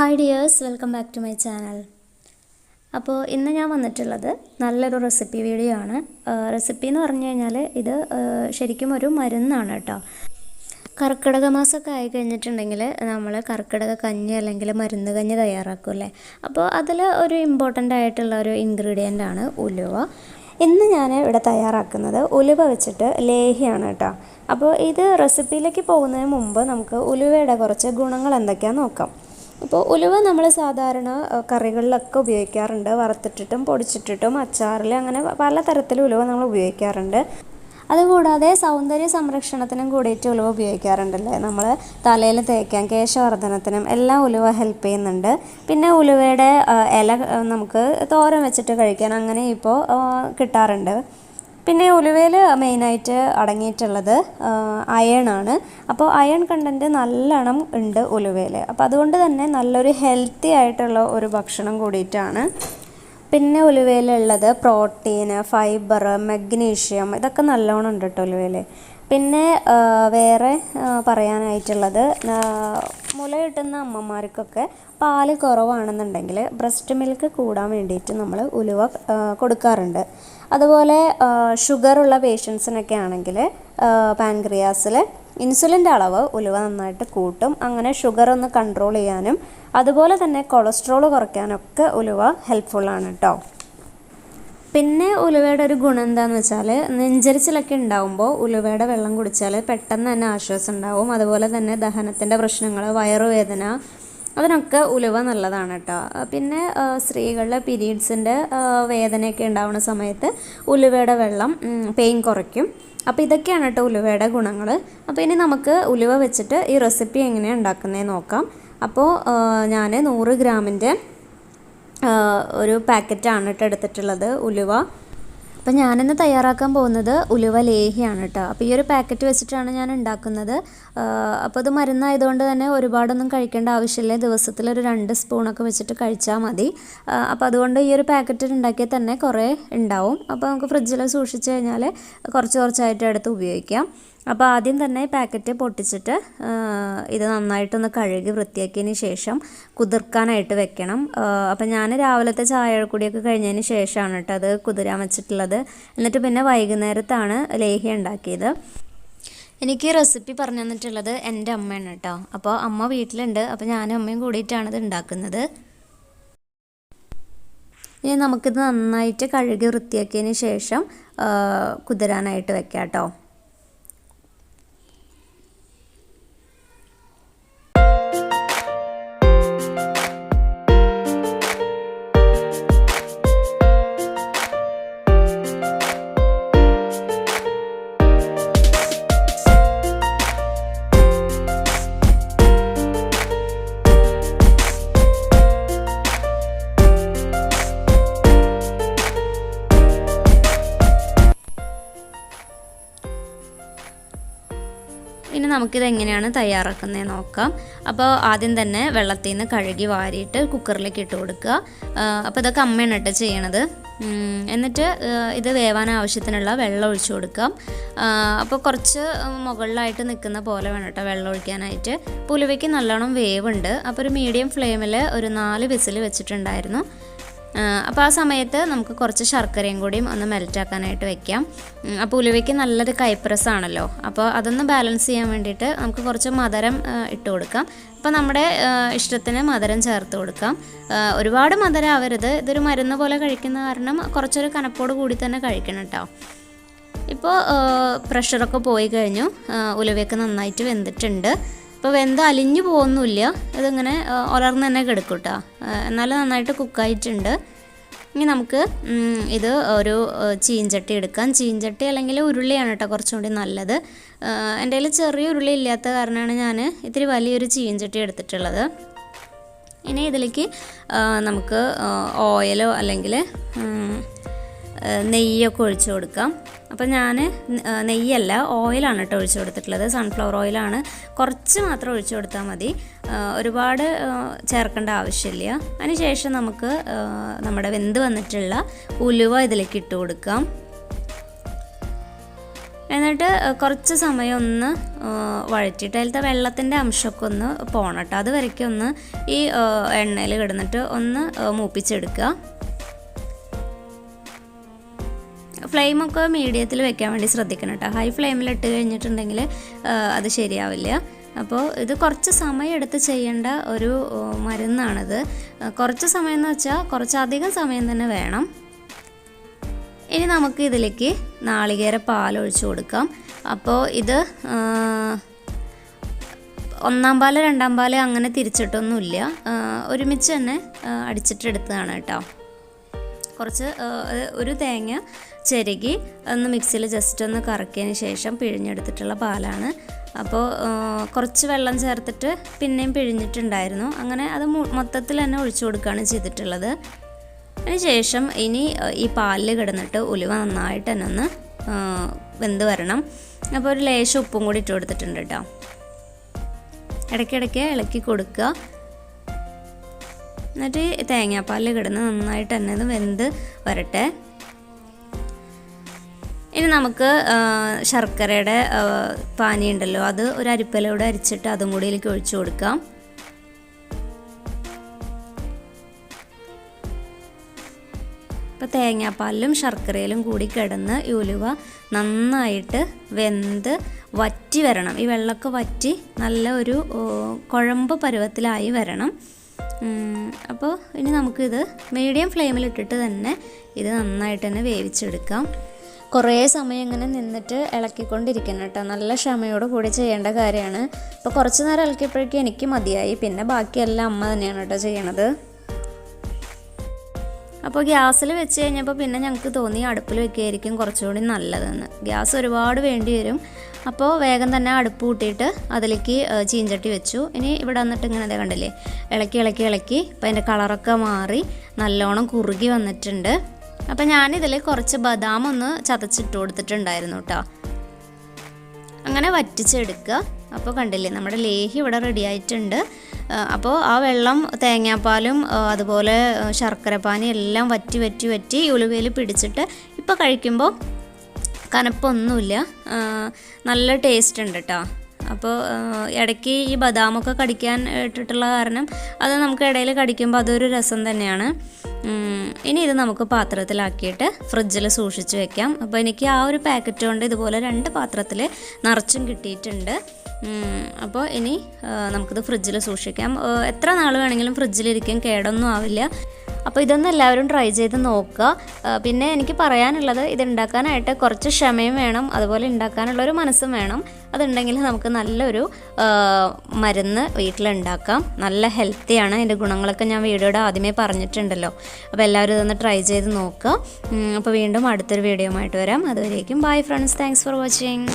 Hi dears, welcome back to my channel. അപ്പോൾ ഇന്ന് ഞാൻ വന്നിട്ടുള്ളത് നല്ലൊരു റെസിപ്പി വീഡിയോ ആണ്. റെസിപ്പി എന്ന് പറഞ്ഞു കഴിഞ്ഞാൽ ഇത് ശരിക്കും ഒരു മരുന്നാണ് കേട്ടോ. കർക്കിടക മാസമൊക്കെ ആയി കഴിഞ്ഞിട്ടുണ്ടെങ്കിൽ നമ്മൾ കർക്കിടക കഞ്ഞി അല്ലെങ്കിൽ മരുന്ന് കഞ്ഞി തയ്യാറാക്കുമല്ലേ. അപ്പോൾ അതിൽ ഒരു ഇമ്പോർട്ടൻ്റ് ആയിട്ടുള്ള ഒരു ഇൻഗ്രീഡിയൻ്റ് ആണ് ഉലുവ. ഇന്ന് ഞാൻ ഇവിടെ തയ്യാറാക്കുന്നത് ഉലുവ വെച്ചിട്ട് ലേഹ്യമാണ് കേട്ടോ. അപ്പോൾ ഇത് റെസിപ്പിയിലേക്ക് പോകുന്നതിന് മുമ്പ് നമുക്ക് ഉലുവയുടെ കുറച്ച് ഗുണങ്ങൾ എന്തൊക്കെയാണെന്ന് നോക്കാം. അപ്പോൾ ഉലുവ നമ്മൾ സാധാരണ കറികളിലൊക്കെ ഉപയോഗിക്കാറുണ്ട്. വറുത്തിട്ടിട്ടും പൊടിച്ചിട്ടിട്ടും അച്ചാറിൽ അങ്ങനെ പലതരത്തിലും ഉലുവ നമ്മൾ ഉപയോഗിക്കാറുണ്ട്. അതുകൂടാതെ സൗന്ദര്യ സംരക്ഷണത്തിനും കൂടിയിട്ട് ഉലുവ ഉപയോഗിക്കാറുണ്ടല്ലേ. നമ്മൾ തലയിൽ തേക്കാൻ, കേശവർദ്ധനത്തിനും എല്ലാം ഉലുവ ഹെൽപ്പ് ചെയ്യുന്നുണ്ട്. പിന്നെ ഉലുവയുടെ ഇല നമുക്ക് തോരൻ വെച്ചിട്ട് കഴിക്കാൻ അങ്ങനെ ഇപ്പോൾ കിട്ടാറുണ്ട്. പിന്നെ ഉലുവയിൽ മെയിനായിട്ട് അടങ്ങിയിട്ടുള്ളത് അയണാണ്. അപ്പോൾ അയൺ കണ്ടൻറ്റ് നല്ലോണം ഉണ്ട് ഉലുവയിൽ. അപ്പോൾ അതുകൊണ്ട് തന്നെ നല്ലൊരു ഹെൽത്തി ആയിട്ടുള്ള ഒരു ഭക്ഷണം കൂടിയിട്ടാണ്. പിന്നെ ഉലുവയിലുള്ളത് പ്രോട്ടീന്, ഫൈബർ, മഗ്നീഷ്യം ഇതൊക്കെ നല്ലോണം ഉണ്ട് കേട്ടോ ഉലുവയിൽ. പിന്നെ വേറെ പറയാനായിട്ടുള്ളത്, മുല കിട്ടുന്ന അമ്മമാർക്കൊക്കെ പാല് കുറവാണെന്നുണ്ടെങ്കിൽ ബ്രസ്റ്റ് മിൽക്ക് കൂടാൻ വേണ്ടിയിട്ട് നമ്മൾ ഉലുവ കൊടുക്കാറുണ്ട്. അതുപോലെ ഷുഗറുള്ള പേഷ്യൻസിനൊക്കെ ആണെങ്കിൽ പാൻക്രിയാസിൽ ഇൻസുലിൻ്റെ അളവ് ഉലുവ നന്നായിട്ട് കൂട്ടും. അങ്ങനെ ഷുഗർ ഒന്ന് കൺട്രോൾ ചെയ്യാനും അതുപോലെ തന്നെ കൊളസ്ട്രോൾ കുറയ്ക്കാനൊക്കെ ഉലുവ ഹെൽപ്ഫുള്ളാണ് കേട്ടോ. പിന്നെ ഉലുവയുടെ ഒരു ഗുണം എന്താണെന്ന് വെച്ചാൽ, നെഞ്ചരിച്ചിലൊക്കെ ഉണ്ടാകുമ്പോൾ ഉലുവയുടെ വെള്ളം കുടിച്ചാൽ പെട്ടെന്ന് തന്നെ ആശ്വാസം ഉണ്ടാവും. അതുപോലെ തന്നെ ദഹനത്തിൻ്റെ പ്രശ്നങ്ങൾ, വയറുവേദന അതിനൊക്കെ ഉലുവ നല്ലതാണ് കേട്ടോ. പിന്നെ സ്ത്രീകളുടെ പീരീഡ്സിൻ്റെ വേദനയൊക്കെ ഉണ്ടാവുന്ന സമയത്ത് ഉലുവയുടെ വെള്ളം പെയിൻ കുറയ്ക്കും. അപ്പോൾ ഇതൊക്കെയാണ് കേട്ടോ ഉലുവയുടെ ഗുണങ്ങൾ. അപ്പോൾ ഇനി നമുക്ക് ഉലുവ വെച്ചിട്ട് ഈ റെസിപ്പി എങ്ങനെയാണ് ഉണ്ടാക്കുന്നതെന്ന് നോക്കാം. അപ്പോൾ ഞാൻ 100 ഗ്രാമിൻ്റെ ഒരു പാക്കറ്റാണ് കേട്ടോ എടുത്തിട്ടുള്ളത് ഉലുവ. അപ്പോൾ ഞാനിന്ന് തയ്യാറാക്കാൻ പോകുന്നത് ഉലുവ ലേഹ്യമാണ് കേട്ടോ. അപ്പോൾ ഈ ഒരു പാക്കറ്റ് വെച്ചിട്ടാണ് ഞാൻ ഉണ്ടാക്കുന്നത്. അപ്പോൾ ഇത് മരുന്നായതുകൊണ്ട് തന്നെ ഒരുപാടൊന്നും കഴിക്കേണ്ട ആവശ്യമില്ല. ദിവസത്തിൽ ഒരു 2 സ്പൂണൊക്കെ വെച്ചിട്ട് കഴിച്ചാൽ മതി. അപ്പോൾ അതുകൊണ്ട് ഈ ഒരു പാക്കറ്റ് ഉണ്ടാക്കിയാൽ തന്നെ കുറേ ഉണ്ടാവും. അപ്പോൾ നമുക്ക് ഫ്രിഡ്ജിൽ സൂക്ഷിച്ച് കഴിഞ്ഞാൽ കുറച്ചായിട്ട് എടുത്ത് ഉപയോഗിക്കാം. അപ്പോൾ ആദ്യം തന്നെ പാക്കറ്റ് പൊട്ടിച്ചിട്ട് ഇത് നന്നായിട്ടൊന്ന് കഴുകി വൃത്തിയാക്കിയതിന് ശേഷം കുതിർക്കാനായിട്ട് വെക്കണം. അപ്പോൾ ഞാൻ രാവിലത്തെ ചായക്കുടിയൊക്കെ കഴിഞ്ഞതിന് ശേഷമാണ് കേട്ടോ അത് കുതിരാൻ വെച്ചിട്ടുള്ളത്. എന്നിട്ട് പിന്നെ വൈകുന്നേരത്താണ് ലേഹ്യം ഉണ്ടാക്കിയത്. എനിക്ക് റെസിപ്പി പറഞ്ഞു തന്നിട്ടുള്ളത് എൻ്റെ അമ്മയാണ് കേട്ടോ. അപ്പോൾ അമ്മ വീട്ടിലുണ്ട്. അപ്പോൾ ഞാനും അമ്മയും കൂടിയിട്ടാണ് ഇത് ഉണ്ടാക്കുന്നത്. ഇനി നമുക്കിത് നന്നായിട്ട് കഴുകി വൃത്തിയാക്കിയതിന് ശേഷം കുതിരാനായിട്ട് വെക്കാം കേട്ടോ. ഇനി നമുക്കിത് എങ്ങനെയാണ് തയ്യാറാക്കുന്നത് നോക്കാം. അപ്പോൾ ആദ്യം തന്നെ വെള്ളത്തിൽ നിന്ന് കഴുകി വാരിയിട്ട് കുക്കറിലേക്ക് ഇട്ട് കൊടുക്കുക. അപ്പോൾ ഇതൊക്കെ അമ്മയാണ് കേട്ടോ ചെയ്യണത്. എന്നിട്ട് ഇത് വേവാൻ ആവശ്യത്തിനുള്ള വെള്ളം ഒഴിച്ചു കൊടുക്കാം. അപ്പോൾ കുറച്ച് മുകളിലായിട്ട് നിൽക്കുന്ന പോലെ വേണം കേട്ടോ വെള്ളം ഒഴിക്കാനായിട്ട്. ഉലുവയ്ക്ക് നല്ലോണം വേവുണ്ട്. അപ്പോൾ ഒരു മീഡിയം ഫ്ലെയിമിൽ ഒരു 4 വിസിൽ വെച്ചിട്ടുണ്ടായിരുന്നു. അപ്പോൾ ആ സമയത്ത് നമുക്ക് കുറച്ച് ശർക്കരയും കൂടിയും ഒന്ന് മെൽറ്റാക്കാനായിട്ട് വെക്കാം. അപ്പോൾ ഉലുവയ്ക്ക് നല്ലൊരു കൈപ്രസാണല്ലോ. അപ്പോൾ അതൊന്ന് ബാലൻസ് ചെയ്യാൻ വേണ്ടിയിട്ട് നമുക്ക് കുറച്ച് മധുരം ഇട്ട് കൊടുക്കാം. അപ്പോൾ നമ്മുടെ ഇഷ്ടത്തിന് മധുരം ചേർത്ത് കൊടുക്കാം. ഒരുപാട് മധുരം ആവരുത്. ഇതൊരു മരുന്ന് പോലെ കഴിക്കുന്ന കാരണം കുറച്ചൊരു കനപ്പോട് കൂടി തന്നെ കഴിക്കണം കേട്ടോ. ഇപ്പോൾ പ്രഷറൊക്കെ പോയി കഴിഞ്ഞു. ഉലുവയൊക്കെ നന്നായിട്ട് വെന്തിട്ടുണ്ട്. ഇപ്പോൾ വെന്ത് അലിഞ്ഞു പോകുന്നില്ല. ഇതിങ്ങനെ ഉലർന്ന് തന്നെ കിടക്കും കേട്ടോ. എന്നാലും നന്നായിട്ട് കുക്കായിട്ടുണ്ട്. ഇനി നമുക്ക് ഇത് ഒരു ചീഞ്ചട്ടി എടുക്കാം. ചീഞ്ചട്ടി അല്ലെങ്കിൽ ഉരുളിയാണ് കേട്ടോ കുറച്ചും കൂടി നല്ലത്. എൻ്റെ കയ്യിൽ ചെറിയ ഉരുളി ഇല്ലാത്ത കാരണമാണ് ഞാൻ ഇത്തിരി വലിയൊരു ചീഞ്ചട്ടി എടുത്തിട്ടുള്ളത്. ഇനി ഇതിലേക്ക് നമുക്ക് ഓയിലോ അല്ലെങ്കിൽ നെയ്യൊക്കെ ഒഴിച്ചു കൊടുക്കാം. അപ്പോൾ ഞാൻ നെയ്യല്ല, ഓയിലാണ് കേട്ടോ ഒഴിച്ചു കൊടുത്തിട്ടുള്ളത്. സൺഫ്ലവർ ഓയിലാണ്. കുറച്ച് മാത്രം ഒഴിച്ചു കൊടുത്താൽ മതി. ഒരുപാട് ചേർക്കേണ്ട ആവശ്യമില്ല. അതിനുശേഷം നമുക്ക് നമ്മുടെ വെന്ത് വന്നിട്ടുള്ള ഉലുവ ഇതിലേക്ക് ഇട്ട് കൊടുക്കാം. എന്നിട്ട് കുറച്ച് സമയം ഒന്ന് വഴറ്റിയിട്ട് അതിലത്തെ വെള്ളത്തിൻ്റെ അംശമൊക്കെ ഒന്ന് പോകണം കേട്ടോ. അത് വരയ്ക്കും ഒന്ന് ഈ എണ്ണയിൽ കിടന്നിട്ട് ഒന്ന് മൂപ്പിച്ചെടുക്കുക. ഫ്ലെയിമൊക്കെ മീഡിയത്തിൽ വെക്കാൻ വേണ്ടി ശ്രദ്ധിക്കണം കേട്ടോ. ഹൈ ഫ്ലെയിമിലിട്ട് കഴിഞ്ഞിട്ടുണ്ടെങ്കിൽ അത് ശരിയാവില്ല. അപ്പോൾ ഇത് കുറച്ച് സമയം എടുത്ത് ചെയ്യേണ്ട ഒരു മരുന്നാണിത്. കുറച്ച് സമയം എന്ന് വെച്ചാൽ കുറച്ചധികം സമയം തന്നെ വേണം. ഇനി നമുക്ക് ഇതിലേക്ക് നാളികേര പാൽ ഒഴിച്ചു കൊടുക്കാം. അപ്പോൾ ഇത് ഒന്നാം പാൽ രണ്ടാം പാൽ അങ്ങനെ തിരിച്ചിട്ടൊന്നുമില്ല, ഒരുമിച്ച് തന്നെ അടിച്ചിട്ടെടുത്തതാണ് കേട്ടോ. കുറച്ച് ഒരു തേങ്ങ ചിരകി ഒന്ന് മിക്സിയിൽ ജസ്റ്റ് ഒന്ന് കറക്കിയതിന് ശേഷം പിഴിഞ്ഞെടുത്തിട്ടുള്ള പാലാണ്. അപ്പോൾ കുറച്ച് വെള്ളം ചേർത്തിട്ട് പിന്നെയും പിഴിഞ്ഞിട്ടുണ്ടായിരുന്നു. അങ്ങനെ അത് മൊത്തത്തിൽ തന്നെ ഒഴിച്ചു കൊടുക്കുകയാണ് ചെയ്തിട്ടുള്ളത്. അതിന് ശേഷം ഇനി ഈ പാലിൽ കിടന്നിട്ട് ഉലുവ നന്നായിട്ട് തന്നെ ഒന്ന് വെന്ത് വരണം. അപ്പോൾ ഒരു ലേശം ഉപ്പും കൂടി ഇട്ട് കൊടുത്തിട്ടുണ്ട് കേട്ടോ. ഇടയ്ക്കിടയ്ക്ക് ഇളക്കി കൊടുക്കുക. എന്നിട്ട് തേങ്ങാപ്പാലിൽ കിടന്ന് നന്നായിട്ട് തന്നെ അത് വെന്ത് വരട്ടെ. ഇനി നമുക്ക് ശർക്കരയുടെ പാനി ഉണ്ടല്ലോ, അത് ഒരു അരിപ്പയിലൂടെ അരിച്ചിട്ട് അതും കൂടി ഇതിലേക്ക് ഒഴിച്ചു കൊടുക്കാം. ഇപ്പോൾ തേങ്ങാപ്പാലിലും ശർക്കരയിലും കൂടി കിടന്ന് ഈ ഉലുവ നന്നായിട്ട് വെന്ത് വറ്റി വരണം. ഈ വെള്ളമൊക്കെ വറ്റി നല്ല ഒരു കുഴമ്പ് പരുവത്തിലായി വരണം. അപ്പോൾ ഇനി നമുക്കിത് മീഡിയം ഫ്ലെയിമിലിട്ടിട്ട് തന്നെ ഇത് നന്നായിട്ട് തന്നെ വേവിച്ചെടുക്കാം. കുറേ സമയം ഇങ്ങനെ നിന്നിട്ട് ഇളക്കിക്കൊണ്ടിരിക്കണം കേട്ടോ. നല്ല ക്ഷമയോട് കൂടി ചെയ്യേണ്ട കാര്യമാണ്. അപ്പോൾ കുറച്ച് നേരം ഇളക്കിയപ്പോഴേക്കും എനിക്ക് മതിയായി. പിന്നെ ബാക്കിയെല്ലാം അമ്മ തന്നെയാണ് കേട്ടോ ചെയ്യണത്. അപ്പോൾ ഗ്യാസിൽ വെച്ച് കഴിഞ്ഞപ്പോൾ പിന്നെ ഞങ്ങൾക്ക് തോന്നി അടുപ്പിൽ വെക്കുകയായിരിക്കും കുറച്ചുകൂടി നല്ലതെന്ന്. ഗ്യാസ് ഒരുപാട് വേണ്ടി വരും. അപ്പോൾ വേഗം തന്നെ അടുപ്പ് കൂട്ടിയിട്ട് അതിലേക്ക് ചീഞ്ചട്ടി വെച്ചു. ഇനി ഇവിടെ വന്നിട്ട് ഇങ്ങനെ കണ്ടില്ലേ, ഇളക്കി ഇളക്കി ഇളക്കി അപ്പോൾ അതിൻ്റെ കളറൊക്കെ മാറി നല്ലോണം കുറുകി വന്നിട്ടുണ്ട്. അപ്പോൾ ഞാനിതിൽ കുറച്ച് ബദാം ഒന്ന് ചതച്ചിട്ട് കൊടുത്തിട്ടുണ്ടായിരുന്നു കേട്ടോ. അങ്ങനെ വറ്റിച്ചെടുക്കുക. അപ്പോൾ കണ്ടില്ലേ നമ്മുടെ ലേഹി ഇവിടെ റെഡി ആയിട്ടുണ്ട്. അപ്പോൾ ആ വെള്ളം തേങ്ങാപ്പാലും അതുപോലെ ശർക്കരപ്പാനി എല്ലാം വറ്റി വറ്റി വറ്റി ഉലുവയിൽ പിടിച്ചിട്ട് ഇപ്പോൾ കഴിക്കുമ്പോൾ കനപ്പൊന്നുമില്ല, നല്ല ടേസ്റ്റ് ഉണ്ട് കേട്ടോ. അപ്പോൾ ഇടയ്ക്ക് ഈ ബദാമൊക്കെ കടിക്കാൻ ഇട്ടിട്ടുള്ള കാരണം അത് നമുക്ക് ഇടയിൽ കടിക്കുമ്പോൾ അതൊരു രസം തന്നെയാണ്. ഇനി ഇത് നമുക്ക് പാത്രത്തിലാക്കിയിട്ട് ഫ്രിഡ്ജിൽ സൂക്ഷിച്ച് വെക്കാം. അപ്പോൾ എനിക്ക് ആ ഒരു പാക്കറ്റ് കൊണ്ട് ഇതുപോലെ 2 പാത്രത്തിൽ നിറച്ചും കിട്ടിയിട്ടുണ്ട്. അപ്പോൾ ഇനി നമുക്കിത് ഫ്രിഡ്ജിൽ സൂക്ഷിക്കാം. എത്ര നാൾ വേണമെങ്കിലും ഫ്രിഡ്ജിലിരിക്കും, കേടൊന്നും ആവില്ല. അപ്പോൾ ഇതൊന്നും എല്ലാവരും ട്രൈ ചെയ്ത് നോക്കുക. പിന്നെ എനിക്ക് പറയാനുള്ളത്, ഇത് ഉണ്ടാക്കാനായിട്ട് കുറച്ച് ക്ഷമയും വേണം, അതുപോലെ ഉണ്ടാക്കാനുള്ളൊരു മനസ്സും വേണം. അതുണ്ടെങ്കിൽ നമുക്ക് നല്ലൊരു മരുന്ന് വീട്ടിലുണ്ടാക്കാം. നല്ല ഹെൽത്തിയാണ്. അതിൻ്റെ ഗുണങ്ങളൊക്കെ ഞാൻ വീഡിയോയുടെ ആദ്യമേ പറഞ്ഞിട്ടുണ്ടല്ലോ. അപ്പോൾ എല്ലാവരും ഇതൊന്ന് ട്രൈ ചെയ്ത് നോക്കുക. അപ്പോൾ വീണ്ടും അടുത്തൊരു വീഡിയോ ആയിട്ട് വരാം. അതുവരേക്കും bye friends, thanks for watching.